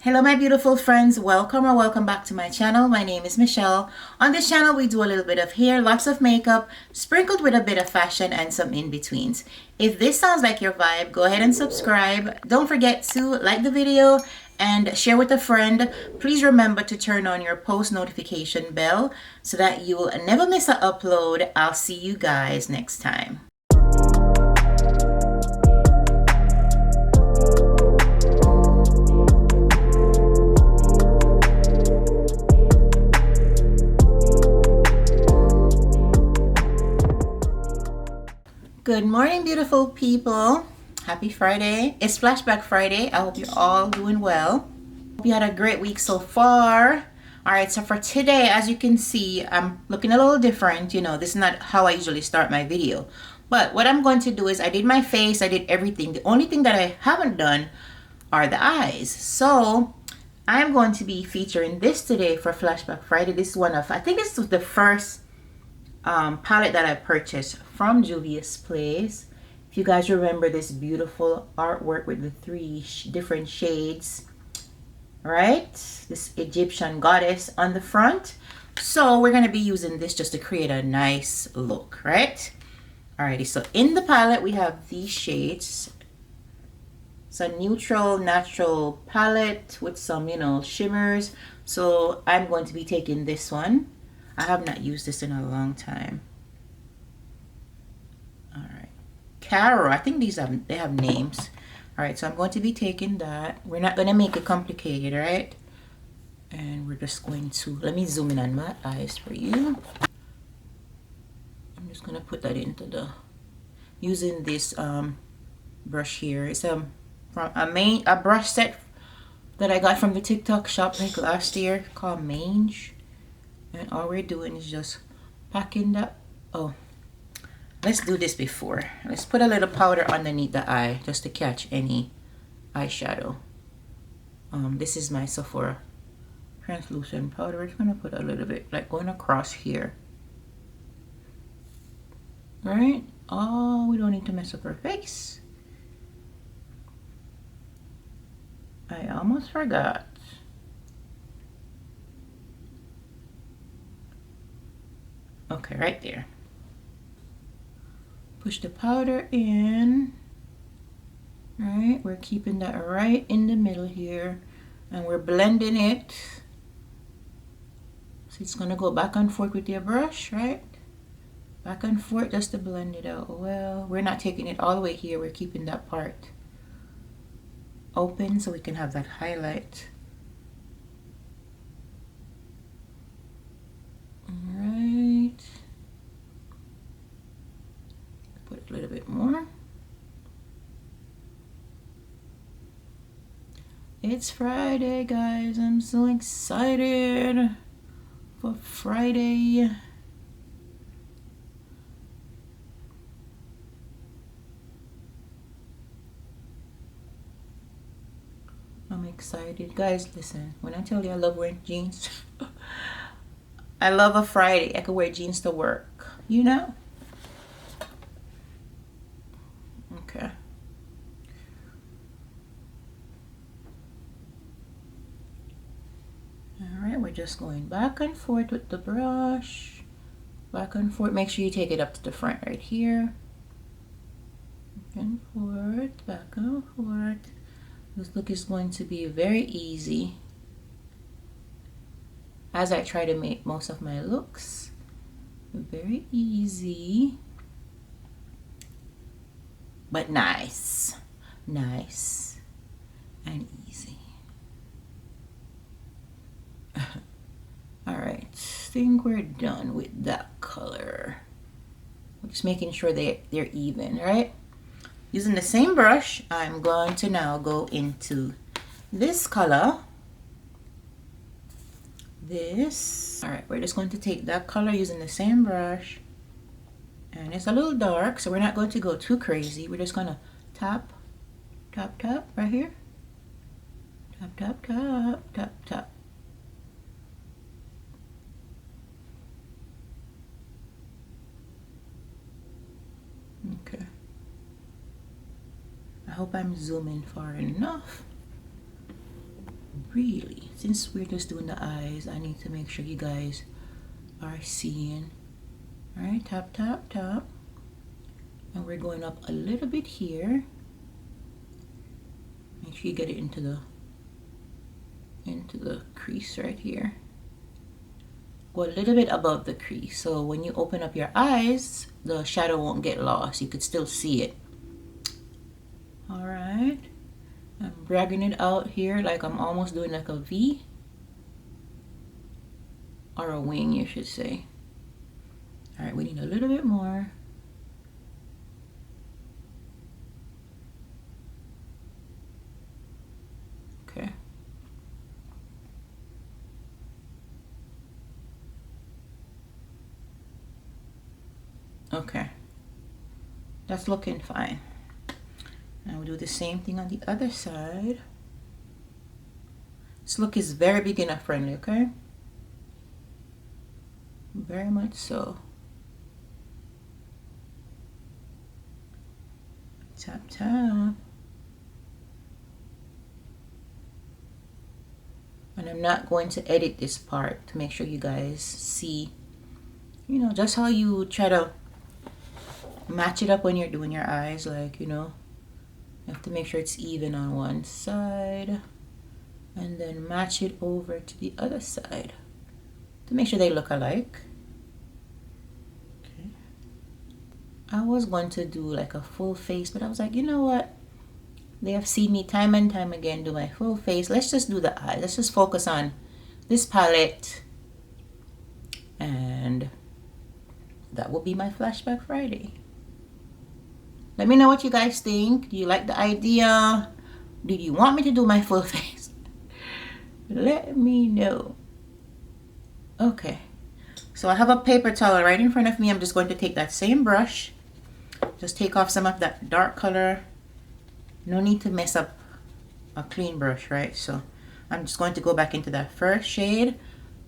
Hello my beautiful friends, welcome or welcome back to my channel. My name is Michelle. On this channel we do a little bit of hair, lots of makeup, sprinkled with a bit of fashion and some in-betweens. If this sounds like your vibe, go ahead and subscribe. Don't forget to like the video and share with a friend. Please remember to turn on your post notification bell so that you will never miss an upload. I'll see you guys next time. Good morning, beautiful people. Happy Friday. It's Flashback Friday. I hope you're all doing well. Hope you had a great week so far. All right, so for today, as you can see, I'm looking a little different. You know, this is not how I usually start my video. But what I'm going to do is I did my face, I did everything. The only thing that I haven't done are the eyes. So I'm going to be featuring this today for Flashback Friday. This is one of, I think this was the first palette that I purchased from Juvias place. If you guys remember this beautiful artwork with the three different shades, right? This Egyptian goddess on the front. So we're going to be using this just to create a nice look, right? Alrighty, so in the palette we have these shades. It's a neutral, natural palette with some, you know, shimmers. So I'm going to be taking this one. I have not used this in a long time. All right, Caro. I think they have names. All right, so I'm going to be taking that. We're not going to make it complicated, right? And we're just going to, let me zoom in on my eyes for you. I'm just going to put that into the, using this brush here. It's from a brush set that I got from the TikTok shop like last year called Mange. And all we're doing is just packing that. Oh, let's do this before. Let's put a little powder underneath the eye just to catch any eyeshadow. This is my Sephora translucent powder. We're just gonna put a little bit, like going across here. Right? Oh, we don't need to mess up her face. I almost forgot. Okay, right there. Push the powder in. Right, we're keeping that right in the middle here. And we're blending it. So it's gonna go back and forth with your brush, right? Back and forth just to blend it out well. We're not taking it all the way here. We're keeping that part open so we can have that highlight. Alright. Put a little bit more. It's Friday, guys. I'm so excited for Friday. I'm excited. Guys, listen. When I tell you I love wearing jeans, I love a Friday. I could wear jeans to work, you know? Okay. Alright, we're just going back and forth with the brush. Back and forth. Make sure you take it up to the front right here. Back and forth, back and forth. This look is going to be very easy, as I try to make most of my looks. Very easy, but nice. Nice and easy. Alright, I think we're done with that color. We're just making sure they're even, right? Using the same brush, I'm going to now go into this color. This. All right, we're just going to take that color using the same brush. And it's a little dark, so we're not going to go too crazy. We're just gonna tap, tap, tap right here. Tap, tap, tap, tap, tap. Okay. I hope I'm zooming far enough. really, since we're just doing the eyes, I need to make sure you guys are seeing. All right, tap, tap, tap. And we're going up a little bit here. Make sure you get it into the crease right here. Go a little bit above the crease, so when you open up your eyes, the shadow won't get lost. You could still see it. All right. I'm dragging it out here like I'm almost doing like a V. Or a wing, you should say. All right, we need a little bit more. Okay. Okay. That's looking fine. Now we'll do the same thing on the other side. This look is very beginner friendly, okay? Very much so. Tap, tap. And I'm not going to edit this part to make sure you guys see, you know, just how you try to match it up when you're doing your eyes. Like, you know, you have to make sure it's even on one side and then match it over to the other side to make sure they look alike. Okay. I was going to do like a full face, but I was like, you know what? They have seen me time and time again do my full face. Let's just do the eye. Let's just focus on this palette. And that will be my Flashback Friday. Let me know what you guys think. Do you like the idea? Did you want me to do my full face? Let me know. Okay. So I have a paper towel right in front of me. I'm just going to take that same brush. Just take off some of that dark color. No need to mess up a clean brush, right? So I'm just going to go back into that first shade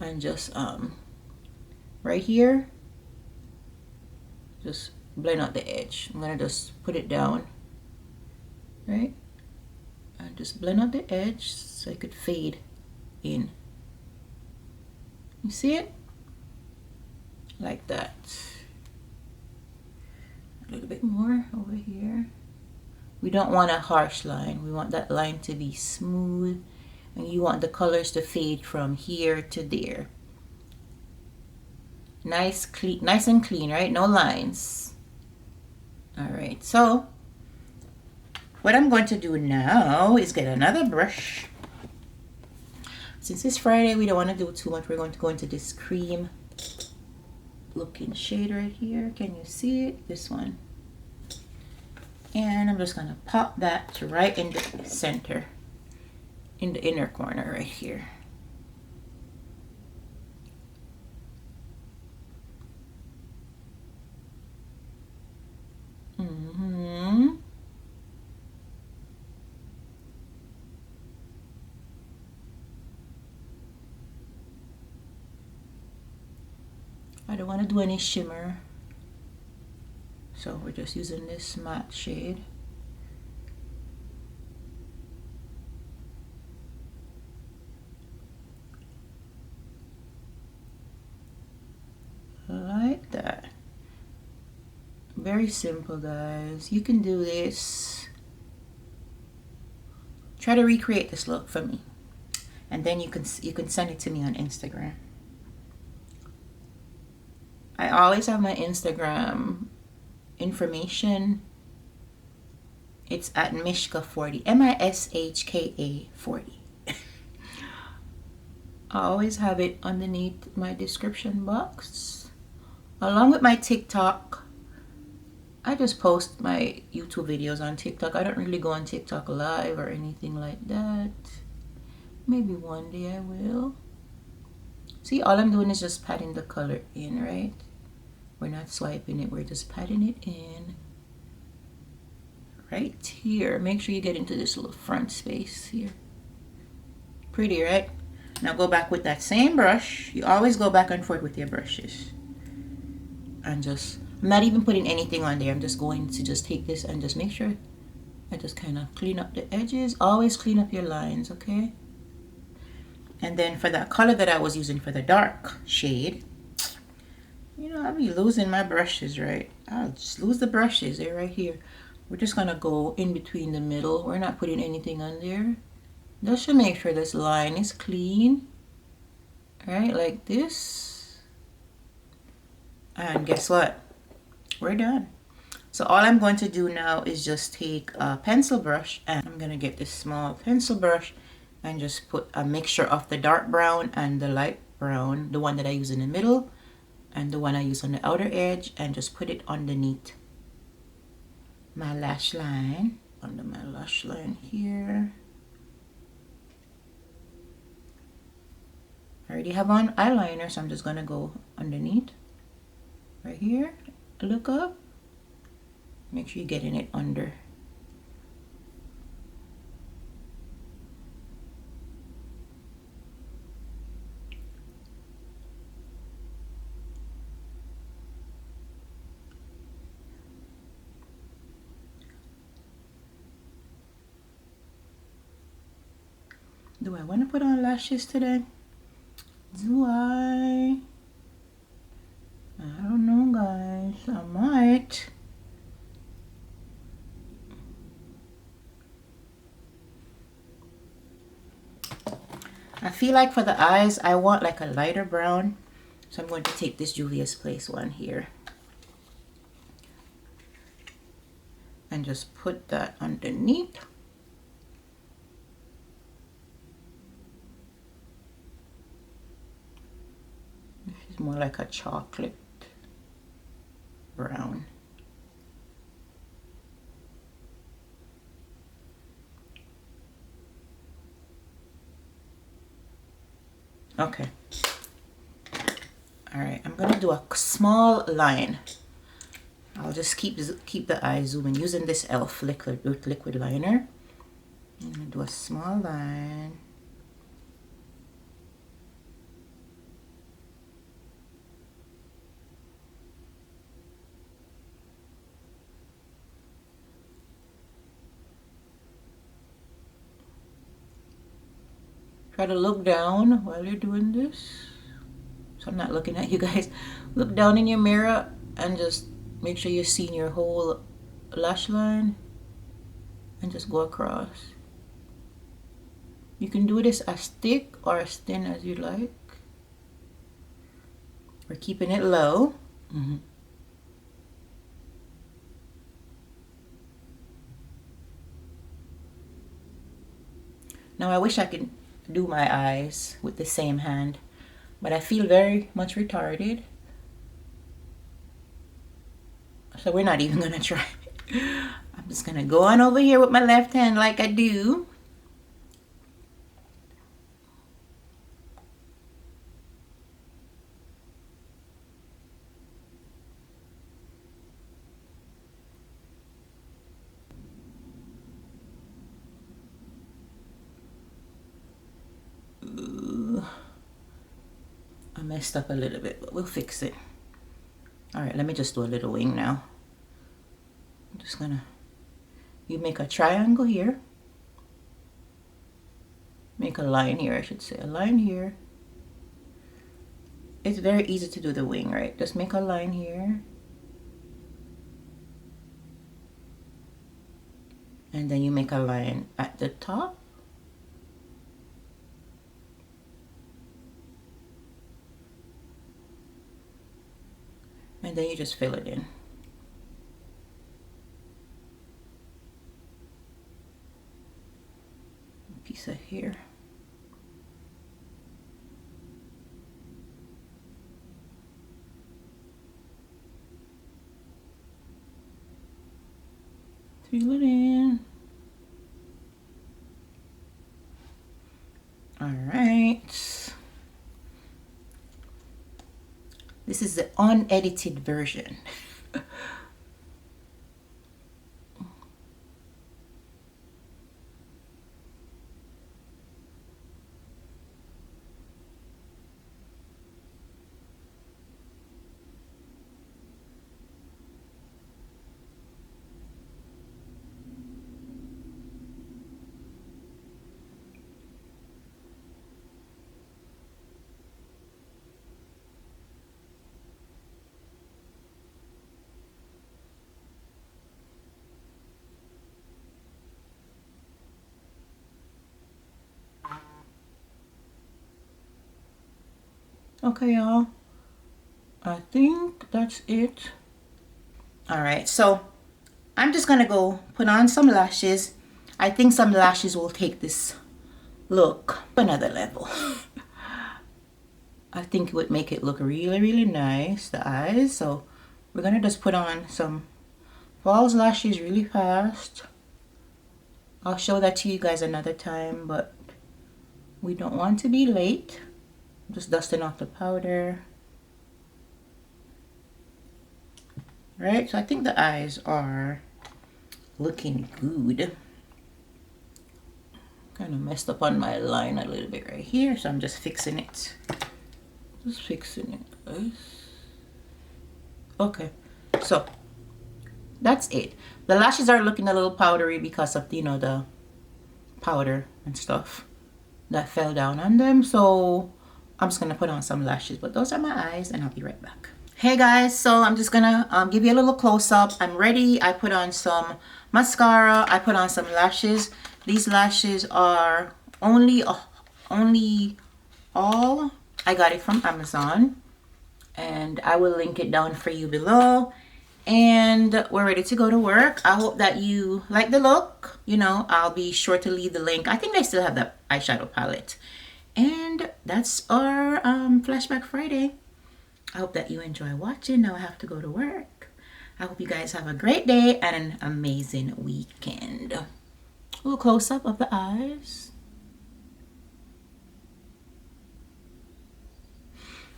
and just right here, just blend out the edge. I'm gonna just put it down, right? And just blend out the edge so it could fade in. You see it? Like that. A little bit more over here. We don't want a harsh line. We want that line to be smooth, and you want the colors to fade from here to there. Nice, clean, nice and clean, right? No lines. All right, so what I'm going to do now is get another brush. Since it's Friday, we don't want to do too much. We're going to go into this cream looking shade right here. Can you see it? This one. And I'm just gonna pop that right in the center, in the inner corner right here. I don't want to do any shimmer. So we're just using this matte shade. Like that. Very simple, guys. You can do this. Try to recreate this look for me. And then you can send it to me on Instagram. I always have my Instagram information. It's at Mishka40, MISHKA 40. I always have it underneath my description box, along with my TikTok. I just post my YouTube videos on TikTok. I don't really go on TikTok live or anything like that. Maybe one day I will. See, all I'm doing is just patting the color in, right? We're not swiping it, we're just patting it in. Right here. Make sure you get into this little front space here. Pretty, right? Now go back with that same brush. You always go back and forth with your brushes. And just, I'm not even putting anything on there. I'm just going to just take this and just make sure I just kind of clean up the edges. Always clean up your lines, okay? And then for that color that I was using for the dark shade, you know, I'll be losing my brushes, right? I'll just lose the brushes. They're right here. We're just gonna go in between the middle. We're not putting anything on there. Just to make sure this line is clean. Right, like this. And guess what? We're done. So all I'm going to do now is just take a pencil brush, and I'm gonna get this small pencil brush and just put a mixture of the dark brown and the light brown, the one that I use in the middle and the one I use on the outer edge, and just put it underneath my lash line, under my lash line here. I already have on eyeliner, so I'm just gonna go underneath right here. Look up, make sure you're getting it under. Do I want to put on lashes today? Do I? I don't know, guys. I might. I feel like for the eyes, I want like a lighter brown. So I'm going to take this Juvia's Place one here. And just put that underneath. This is more like a chocolate brown. Okay. All right, I'm gonna do a small line. I'll just keep the eye zooming using this e.l.f. liquid liner. I'm gonna do a small line. Try to look down while you're doing this. So I'm not looking at you guys. Look down in your mirror and just make sure you're seeing your whole lash line and just go across. You can do this as thick or as thin as you like. We're keeping it low. Now I wish I could do my eyes with the same hand, but I feel very much retarded. So we're not even gonna try. I'm just gonna go on over here with my left hand like I do. I messed up a little bit, but we'll fix it. All right, let me just do a little wing now. I'm just gonna, you make a triangle here. Make a line here, I should say, a line here. It's very easy to do the wing, right? Just make a line here. And then you make a line at the top. And then you just fill it in. A piece of hair. Fill it in. All right. This is the unedited version. Okay, y'all, I think that's it. All right, so I'm just gonna go put on some lashes. I think some lashes will take this look another level. I think it would make it look really, really nice, the eyes. So we're gonna just put on some false lashes really fast. I'll show that to you guys another time, but we don't want to be late. I'm just dusting off the powder. Right, so I think the eyes are looking good. Kind of messed up on my line a little bit right here, so I'm just fixing it. Just fixing it, guys. Okay, so that's it. The lashes are looking a little powdery because of, you know, the powder and stuff that fell down on them. So I'm just gonna put on some lashes, but those are my eyes, and I'll be right back. Hey guys, so I'm just gonna give you a little close-up. I'm ready. I put on some mascara. I put on some lashes. These lashes are only all. I got it from Amazon, and I will link it down for you below. And we're ready to go to work. I hope that you like the look. You know, I'll be sure to leave the link. I think they still have the eyeshadow palette. And that's our Flashback Friday. I hope that you enjoy watching. Now I have to go to work. I hope you guys have a great day and an amazing weekend. A little close-up of the eyes.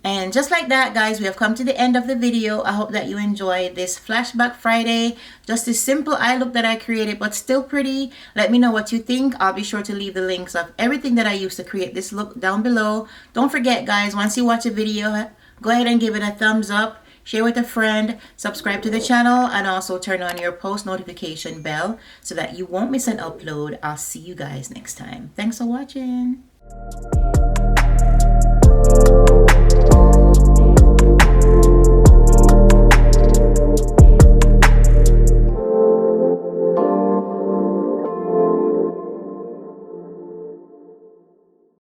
And just like that, guys, we have come to the end of the video. I hope that you enjoyed this Flashback Friday. Just a simple eye look that I created, but still pretty. Let me know what you think. I'll be sure to leave the links of everything that I used to create this look down below. Don't forget, guys, once you watch a video, go ahead and give it a thumbs up. Share with a friend, subscribe to the channel, and also turn on your post notification bell so that you won't miss an upload. I'll see you guys next time. Thanks for watching.